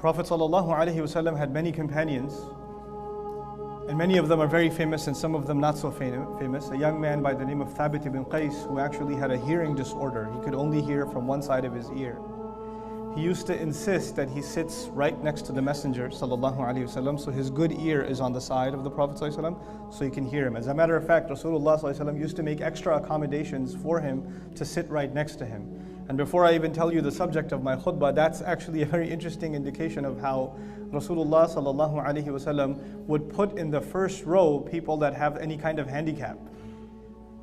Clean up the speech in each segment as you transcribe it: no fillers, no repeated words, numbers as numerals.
Prophet ﷺ had many companions, and many of them are very famous and some of them not so famous. A young man by the name of Thabit ibn Qais, who actually had a hearing disorder. He could only hear from one side of his ear. He used to insist that he sits right next to the Messenger ﷺ, so his good ear is on the side of the Prophet ﷺ, so he can hear him. As a matter of fact, Rasulullah ﷺ used to make extra accommodations for him to sit right next to him. And before I even tell you the subject of my khutbah, that's actually a very interesting indication of how Rasulullah ﷺ would put in the first row people that have any kind of handicap.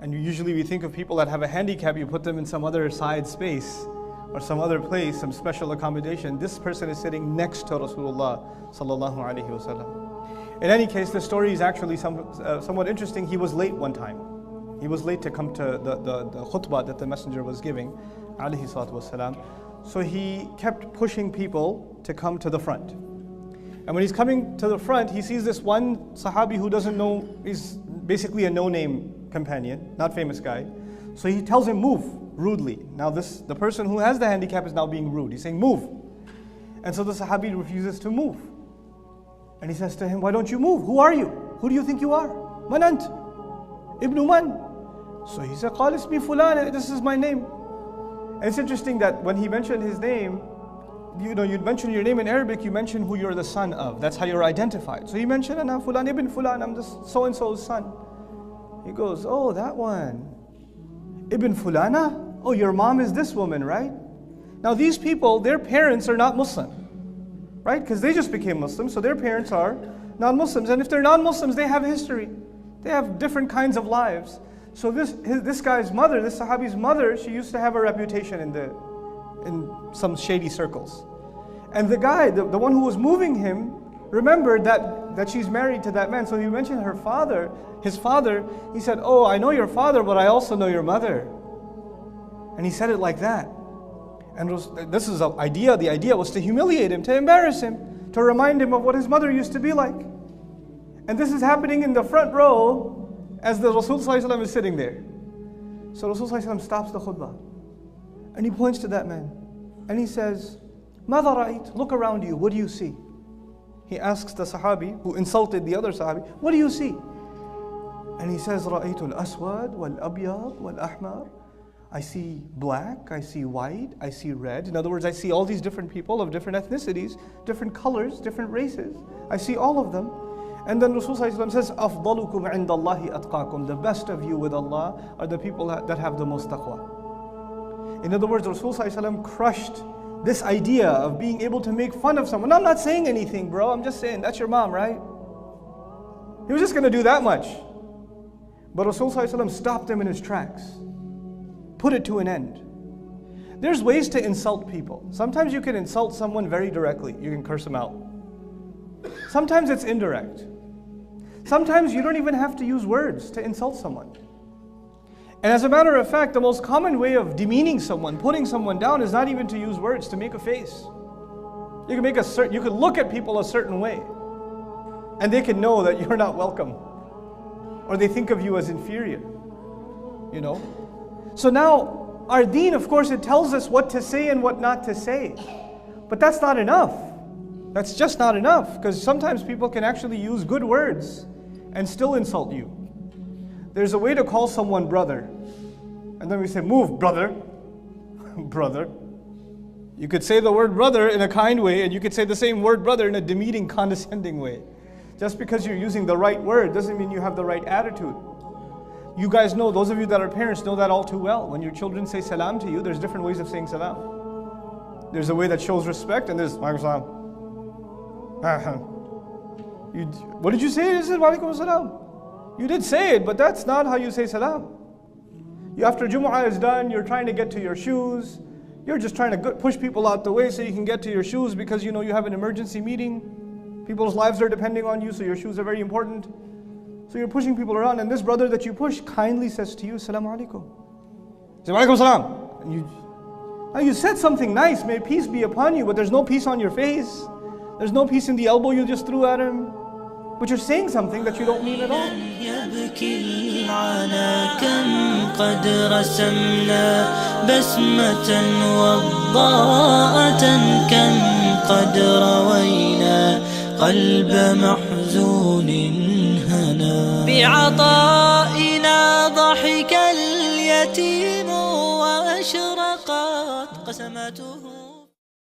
And usually we think of people that have a handicap, you put them in some other side space or some other place, some special accommodation. This person is sitting next to Rasulullah ﷺ. In any case, the story is actually somewhat interesting. He was late one time. He was late to come to the khutbah that the Messenger was giving, alayhi salatu wasalam. So he kept pushing people to come to the front. And when he's coming to the front, he sees this one Sahabi who doesn't know, he's basically a no-name companion, not famous guy. So he tells him, move, rudely. Now the person who has the handicap is now being rude. He's saying, move. And so the Sahabi refuses to move. And he says to him, why don't you move? Who are you? Who do you think you are? Man ant? Ibn Man. So he said, Qal ismi fulan, this is my name. And it's interesting that when he mentioned his name, you'd mention your name in Arabic, you mention who you're the son of. That's how you're identified. So he mentioned, Ana fulan ibn fulan, I'm the so-and-so's son. He goes, oh, that one. Ibn fulana? Oh, your mom is this woman, right? Now these people, their parents are not Muslim, right? Because they just became Muslims, so their parents are non-Muslims. And if they're non-Muslims, they have history. They have different kinds of lives. So this guy's mother, this Sahabi's mother, she used to have a reputation in some shady circles. And the guy, the one who was moving him, remembered that she's married to that man. So he mentioned her father, his father. He said, oh, I know your father, but I also know your mother. And he said it like that. And this is the idea was to humiliate him, to embarrass him, to remind him of what his mother used to be like. And this is happening in the front row as the Rasul ﷺ is sitting there. So Rasul ﷺ stops the khutbah and he points to that man and he says, ماذا رأيت? Look around you, what do you see? He asks the Sahabi who insulted the other Sahabi, what do you see? And he says, رأيت الأسود والأبيض والأحمر. I see black, I see white, I see red. In other words, I see all these different people of different ethnicities, different colors, different races. I see all of them. And then Rasulullah says, أَفْضَلُكُمْ عِنْدَ اللَّهِ أَتْقَاكُمْ. The best of you with Allah are the people that have the most taqwa. In other words, Rasulullah crushed this idea of being able to make fun of someone. I'm not saying anything, bro. I'm just saying, that's your mom, right? He was just going to do that much. But Rasulullah stopped him in his tracks. Put it to an end. There's ways to insult people. Sometimes you can insult someone very directly. You can curse them out. Sometimes it's indirect. Sometimes you don't even have to use words to insult someone. And as a matter of fact, the most common way of demeaning someone, putting someone down, is not even to use words, to make a face. You can look at people a certain way, and they can know that you're not welcome, or they think of you as inferior. You know? So now, our deen, of course, it tells us what to say and what not to say. But that's not enough. That's just not enough, because sometimes people can actually use good words and still insult you. There's a way to call someone brother. And then we say, move, brother. Brother. You could say the word brother in a kind way, and you could say the same word brother in a demeaning, condescending way. Just because you're using the right word doesn't mean you have the right attitude. You guys know, those of you that are parents know that all too well. When your children say salam to you, there's different ways of saying salam. There's a way that shows respect, and there's Walaikum salam. What did you say? You said Walaikum salam. You did say it, but that's not how you say salam. After Jumu'ah is done, you're trying to get to your shoes. You're just trying to push people out the way so you can get to your shoes because you know you have an emergency meeting. People's lives are depending on you, so your shoes are very important. So you're pushing people around, and this brother that you push kindly says to you, Assalamu alaikum. Say, Walaikum salam. And you said something nice, may peace be upon you, but there's no peace on your face. There's no peace in the elbow you just threw at him. But you're saying something that you don't mean at all. قد رسمنا بسمة وضاءة كم قد روينا قلب محزون هنا بعطائنا ضحك اليتيم وأشرقت قسمته